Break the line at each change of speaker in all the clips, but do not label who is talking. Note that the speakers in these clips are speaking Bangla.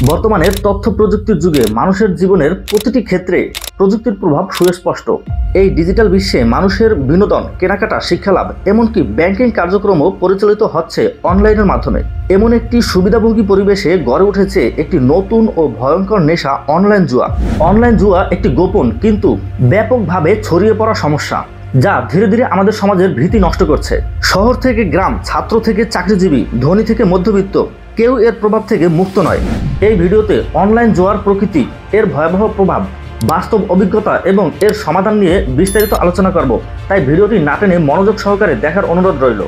বর্তমানে তথ্য প্রযুক্তির যুগে মানুষের জীবনের প্রতিটি ক্ষেত্রে প্রযুক্তির প্রভাব সুস্পষ্ট। এই ডিজিটাল বিশ্বে মানুষের বিনোদন, কেনাকাটা, শিক্ষালাভ, এমনকি ব্যাংকিং কার্যক্রমও পরিচালিত হচ্ছে অনলাইনের মাধ্যমে। এমন একটি সুবিধাভোগী পরিবেশে গড়ে উঠেছে একটি নতুন ও ভয়ঙ্কর নেশা, অনলাইন জুয়া। অনলাইন জুয়া একটি গোপন কিন্তু ব্যাপকভাবে ছড়িয়ে পড়া সমস্যা, যা ধীরে ধীরে আমাদের সমাজের ভীতি নষ্ট করছে। শহর থেকে গ্রাম, ছাত্র থেকে চাকরিজীবী, ধনী থেকে মধ্যবিত্ত, কেউ এর প্রভাব থেকে মুক্ত নয়। এই ভিডিওতে অনলাইন জুয়ার প্রকৃতি, এর ভয়াবহ প্রভাব, বাস্তব অভিজ্ঞতা এবং এর সমাধান নিয়ে বিস্তারিত আলোচনা করব। তাই ভিডিওটি না টেনে মনোযোগ সহকারে দেখার অনুরোধ রইল।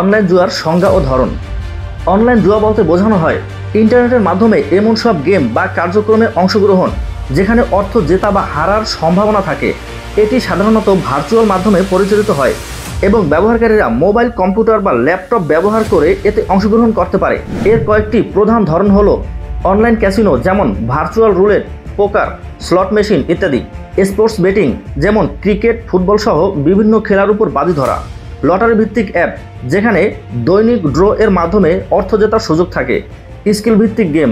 অনলাইন জুয়ার সংজ্ঞা ও ধরন। অনলাইন জুয়া বলতে বোঝানো হয় ইন্টারনেটের মাধ্যমে এমন সব গেম বা কার্যক্রমে অংশগ্রহণ যেখানে অর্থ জেতা বা হারার সম্ভাবনা থাকে। এটি সাধারণত ভার্চুয়াল মাধ্যমে পরিচালিত হয় এবং ব্যবহারকারীরা মোবাইল, কম্পিউটার বা ল্যাপটপ ব্যবহার করে এতে অংশগ্রহণ করতে পারে। এর কয়েকটি প্রধান ধরন হলো অনলাইন ক্যাসিনো, যেমন ভার্চুয়াল রুলেট, পোকার, স্লট মেশিন ইত্যাদি; স্পোর্টস বেটিং, যেমন ক্রিকেট, ফুটবল সহ বিভিন্ন খেলার উপর বাজি ধরা; লটারি ভিত্তিক অ্যাপ, যেখানে দৈনিক ড্র এর মাধ্যমে অর্থ জেতার সুযোগ থাকে; স্কিল ভিত্তিক গেম,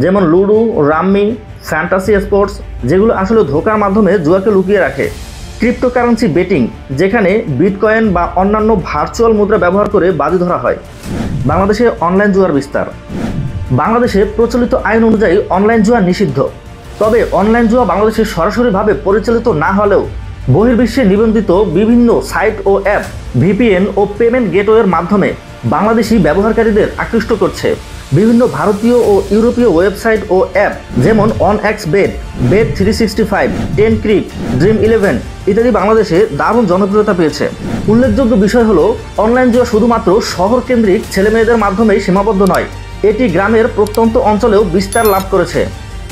যেমন লুডো, রাম্মি, ফ্যান্টাসি স্পোর্টস, যেগুলো আসলে ধোঁকার মাধ্যমে জুয়াকে লুকিয়ে রাখে; ক্রিপ্টোকারেন্সি বেটিং, যেখানে বিটকয়েন বা অন্যান্য ভার্চুয়াল মুদ্রা ব্যবহার করে বাজি ধরা হয়। বাংলাদেশে অনলাইন জুয়ার বিস্তার। বাংলাদেশে প্রচলিত আইন অনুযায়ী অনলাইন জুয়া নিষিদ্ধ। তবে অনলাইন জুয়া বাংলাদেশে সরাসরিভাবে পরিচালিত না হলেও বহির্বিশ্বে নিবন্ধিত বিভিন্ন সাইট ও অ্যাপ, ভিপিএন ও পেমেন্ট গেটওয়ের মাধ্যমে বাংলাদেশি ব্যবহারকারীদের আকৃষ্ট করছে। বিভিন্ন ভারতীয় ও ইউরোপীয় ওয়েবসাইট ও অ্যাপ, যেমন OnXBet, Bet365, টেনক্রিক, Dream11 ইত্যাদি বাংলাদেশে দারুণ জনপ্রিয়তা পেয়েছে। উল্লেখযোগ্য বিষয় হলো অনলাইন জুয়া শুধুমাত্র শহর কেন্দ্রিক ছেলেমেয়েদের মাধ্যমেই সীমাবদ্ধ নয়, এটি গ্রামের প্রত্যন্ত অঞ্চলেও বিস্তার লাভ করেছে।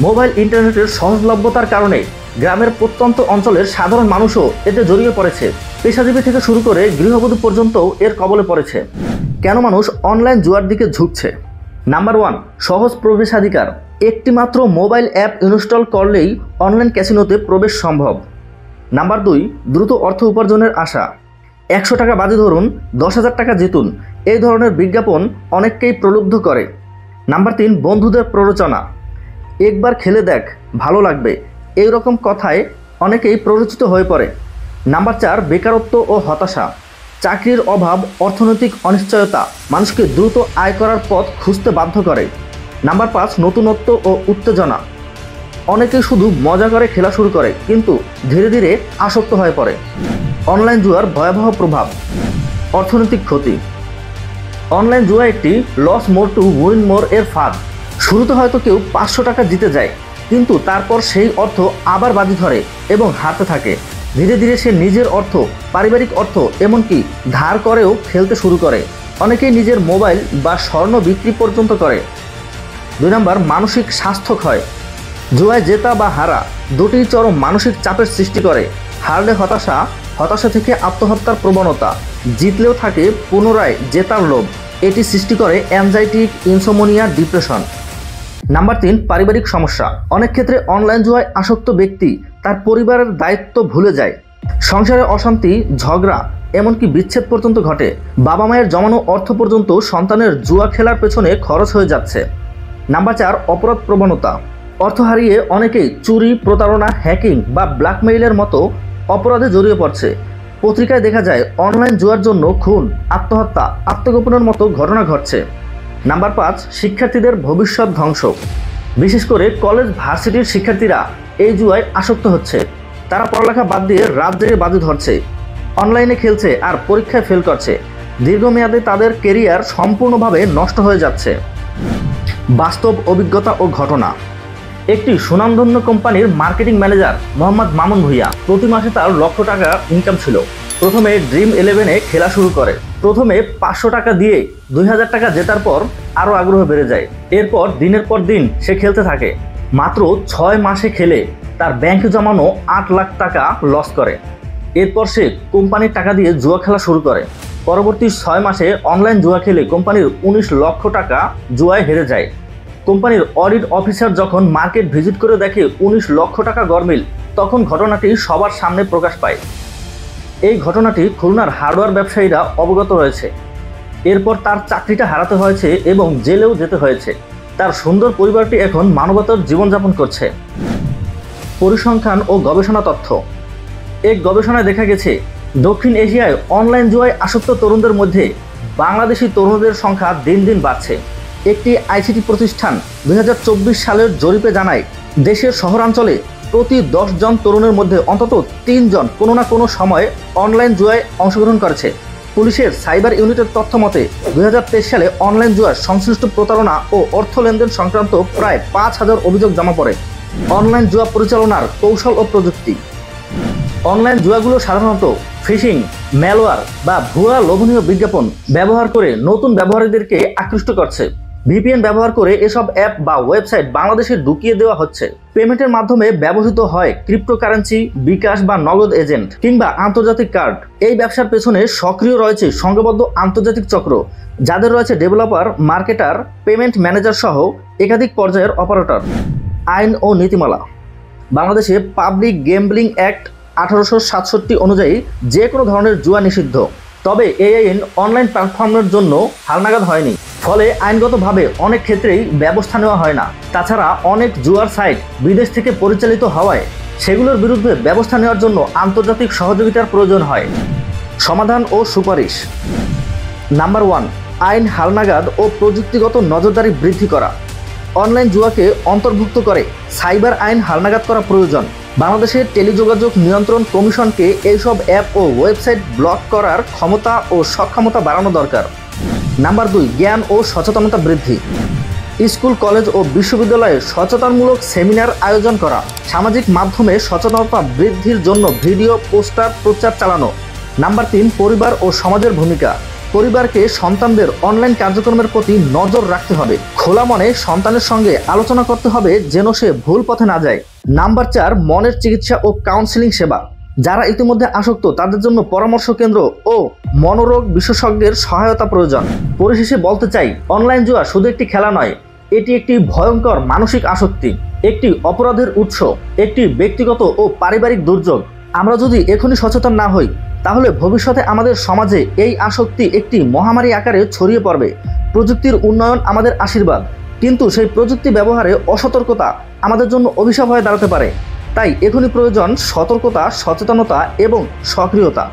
মোবাইল ইন্টারনেটের সহজলভ্যতার কারণে গ্রামের প্রত্যন্ত অঞ্চলের সাধারণ মানুষও এতে জড়িয়ে পড়েছে। পেশাজীবী থেকে শুরু করে গৃহবধূ পর্যন্তও এর কবলে পড়েছে। কেন মানুষ অনলাইন জুয়ার দিকে ঝুঁকছে? নাম্বার 1, সহজ প্রবেশাধিকার। একটি মাত্র মোবাইল অ্যাপ ইনস্টল করলেই অনলাইন ক্যাসিনোতে প্রবেশ সম্ভব। নাম্বার 2, দ্রুত অর্থ উপার্জনের আশা। 100 টাকা বাজি ধরুন, 10,000 টাকা জিতুন, এই ধরনের বিজ্ঞাপন অনেককেই প্রলুব্ধ করে। নাম্বার 3, বন্ধুদের প্ররোচনা। একবার খেলে দেখ, ভালো লাগবে, এই রকম কথায় অনেকেই প্ররোচিত হয়ে পড়ে। নাম্বার 4, বেকারত্ব ও হতাশা। চাকরির অভাব, অর্থনৈতিক অনিশ্চয়তা মানুষকে দ্রুত আয় করার পথ খুঁজতে বাধ্য করে। নাম্বার 5, নতুনত্ব ও উত্তেজনা। অনেকেই শুধু মজা করে খেলা শুরু করে কিন্তু ধীরে ধীরে আসক্ত হয়ে পড়ে। অনলাইন জুয়ার ভয়াবহ প্রভাব। অর্থনৈতিক ক্ষতি। অনলাইন জুয়া একটি লস মোর টু উইন মোর এর ফাঁদ। শুরুতে হয়তো কেউ 500 টাকা জিতে যায়, কিন্তু তারপর সেই অর্থ আবার বাজি ধরে এবং হারতে থাকে। ধীরে ধীরে সে নিজের অর্থ, পারিবারিক অর্থ, এমনকি ধার করেও খেলতে শুরু করে। অনেকেই নিজের মোবাইল বা স্বর্ণ বিক্রি পর্যন্ত করে। 2 নম্বর, মানসিক স্বাস্থ্য ক্ষয়। জুয়ায় জেতা বা হারা দুটিই চরম মানসিক চাপের সৃষ্টি করে। হারলে হতাশা, হতাশা থেকে আত্মহত্যার প্রবণতা, জিতলেও থাকে পুনরায় জেতার লোভ। এটি সৃষ্টি করে অ্যাংজাইটি, ইনসোমনিয়া, ডিপ্রেশন। নাম্বার 3, পারিবারিক সমস্যা। অনেক ক্ষেত্রে অনলাইন জুয়ায় আসক্ত ব্যক্তি তার পরিবারের দায়িত্ব ভুলে যায়। সংসারে অশান্তি, ঝগড়া, এমনকি বিচ্ছেদ পর্যন্ত ঘটে। বাবা মায়ের জমানো অর্থ পর্যন্ত সন্তানের জুয়া খেলার পেছনে খরচ হয়ে যাচ্ছে। নাম্বার 4, অপরাধ প্রবণতা। অর্থ হারিয়ে অনেকেই চুরি, প্রতারণা, হ্যাকিং বা ব্ল্যাকমেইলের মতো অপরাধে জড়িয়ে পড়ছে। পত্রিকায় দেখা যায় অনলাইন জুয়ার জন্য খুন, আত্মহত্যা, আত্মগোপনের মতো ঘটনা ঘটছে। নাম্বার 5, শিক্ষার্থীদের ভবিষ্যৎ ধ্বংস। বিশেষ করে কলেজ, ভার্সিটির শিক্ষার্থীরা এই জুয়ায় আসক্ত হচ্ছে। তারা পড়ালেখা বাদ দিয়ে রাত জেগে বাজি ধরছে, অনলাইনে খেলছে আর পরীক্ষায় ফেল করছে। দীর্ঘমেয়াদে তাদের কেরিয়ার সম্পূর্ণভাবে নষ্ট হয়ে যাচ্ছে। বাস্তব অভিজ্ঞতা ও ঘটনা। একটি সুনামধন্য কোম্পানির মার্কেটিং ম্যানেজার মোহাম্মদ মামুন ভূঁইয়া, প্রতি মাসে তার লক্ষ টাকা ইনকাম ছিল। প্রথমে Dream11-এ খেলা শুরু করে। প্রথমে 500 টাকা দিয়ে 2000 টাকা জেতার পর আরও আগ্রহ বেড়ে যায়। এরপর দিনের পর দিন সে খেলতে থাকে। মাত্র 6 মাসে খেলে তার ব্যাংকে জমানো 8 লাখ টাকা লস করে। এরপর সে কোম্পানির টাকা দিয়ে জুয়া খেলা শুরু করে। পরবর্তী 6 মাসে অনলাইন জুয়া খেলে কোম্পানির 19 লক্ষ টাকা জুয়ায় হেরে যায়। কোম্পানির অডিট অফিসার যখন মার্কেট ভিজিট করে দেখে 19 লক্ষ টাকা গরমিল, তখন ঘটনাটি সবার সামনে প্রকাশ পায়। এই ঘটনাটি খুলনার হার্ডওয়্যার ব্যবসায়ীরা অবগত রয়েছে। এরপর তার চাকরিটা হারাতে হয়েছে এবং জেলেও যেতে হয়েছে। তার সুন্দর পরিবারটি এখন মানবতার জীবনযাপন করছে। পরিসংখ্যান ও গবেষণা তথ্য। এক গবেষণায় দেখা গেছে দক্ষিণ এশিয়ায় অনলাইন জুয়ায় আসক্ত তরুণদের মধ্যে বাংলাদেশি তরুণদের সংখ্যা দিন দিন বাড়ছে। একটি আইসিটি প্রতিষ্ঠান 2024 সালের জরিপে জানায় দেশের শহরাঞ্চলে প্রতি 10 জন তরুণের মধ্যে অন্তত 3 জন কোনো না কোনো সময় অনলাইন জুয়ায় অংশগ্রহণ করেছে। পুলিশের সাইবার ইউনিটের তথ্য মতে 2023 সালে অনলাইন জুয়ার সংশ্লিষ্ট প্রতারণা ও অর্থ লেনদেন সংক্রান্ত প্রায় 5,000 অভিযোগ জমা পড়ে। অনলাইন জুয়া পরিচালনার কৌশল ও প্রযুক্তি। অনলাইন জুয়াগুলো সাধারণত ফিশিং, ম্যালওয়্যার বা ভুয়া লোভনীয় বিজ্ঞাপন ব্যবহার করে নতুন ব্যবহারকারীদেরকে আকৃষ্ট করছে। ভিপিএন ব্যবহার করে এসব অ্যাপ বা ওয়েবসাইট বাংলাদেশে ঢুকিয়ে দেওয়া হচ্ছে। পেমেন্টের মাধ্যমে ব্যবহৃত হয় ক্রিপ্টোকারেন্সি, বিকাশ বা নগদ এজেন্ট কিংবা আন্তর্জাতিক কার্ড। এই ব্যবসার পেছনে সক্রিয় রয়েছে সংঘবদ্ধ আন্তর্জাতিক চক্র, যাদের রয়েছে ডেভেলপার, মার্কেটার, পেমেন্ট ম্যানেজার সহ একাধিক পর্যায়ের অপারেটর। আইন ও নীতিমালা। বাংলাদেশে পাবলিক গ্যাম্বলিং অ্যাক্ট 1867 অনুযায়ী যে কোনো ধরনের জুয়া নিষিদ্ধ। তবে এই আইন অনলাইন প্ল্যাটফর্মের জন্য হালনাগাদ হয়নি, ফলে আইনগতভাবে অনেক ক্ষেত্রেই ব্যবস্থা নেওয়া হয় না। তাছাড়া অনেক জুয়ার সাইট বিদেশ থেকে পরিচালিত হওয়ায় সেগুলোর বিরুদ্ধে ব্যবস্থা নেওয়ার জন্য আন্তর্জাতিক সহযোগিতার প্রয়োজন হয়। সমাধান ও সুপারিশ। নাম্বার 1, আইন হালনাগাদ ও প্রযুক্তিগত নজরদারি বৃদ্ধি করা। অনলাইন জুয়াকে অন্তর্ভুক্ত করে সাইবার আইন হালনাগাদ করা প্রয়োজন। বাংলাদেশের টেলিযোগাযোগ নিয়ন্ত্রণ কমিশনকে এইসব অ্যাপ ও ওয়েবসাইট ব্লক করার ক্ষমতা ও সক্ষমতা বাড়ানো দরকার। নাম্বার 2, জ্ঞান ও সচেতনতা বৃদ্ধি। স্কুল, কলেজ ও বিশ্ববিদ্যালয়ে সচেতনমূলক সেমিনার আয়োজন করা। সামাজিক মাধ্যমে সচেতনতা বৃদ্ধির জন্য ভিডিও, পোস্টার প্রচার চালানো। নাম্বার 3, পরিবার ও সমাজের ভূমিকা। পরিবারকে সন্তানদের অনলাইন কার্যক্রমের প্রতি নজর রাখতে হবে। খোলা মনে সন্তানের সঙ্গে আলোচনা করতে হবে যেন সে ভুল পথে না যায়। নাম্বার 4, মনের চিকিৎসা ও কাউন্সেলিং সেবা। যারা ইতিমধ্যে আসক্ত তাদের জন্য পরামর্শ কেন্দ্র ও মনোরোগ বিশেষজ্ঞের সহায়তা প্রয়োজন। পরিশেষে বলতে চাই, অনলাইন জুয়া শুধু একটি খেলা নয়, এটি একটি ভয়ঙ্কর মানসিক আসক্তি, একটি অপরাধের উৎস, একটি ব্যক্তিগত ও পারিবারিক দুর্যোগ। আমরা যদি এখনই সচেতন না হই তাহলে ভবিষ্যতে আমাদের সমাজে এই আসক্তি একটি মহামারী আকারে ছড়িয়ে পড়বে। প্রযুক্তির উন্নয়ন আমাদের আশীর্বাদ, কিন্তু সেই প্রযুক্তি ব্যবহারে অসতর্কতা আমাদের জন্য অভিশাপ হয়ে দাঁড়াতে পারে। তাই এখনই প্রয়োজন সতর্কতা, সচেতনতা এবং সক্রিয়তা।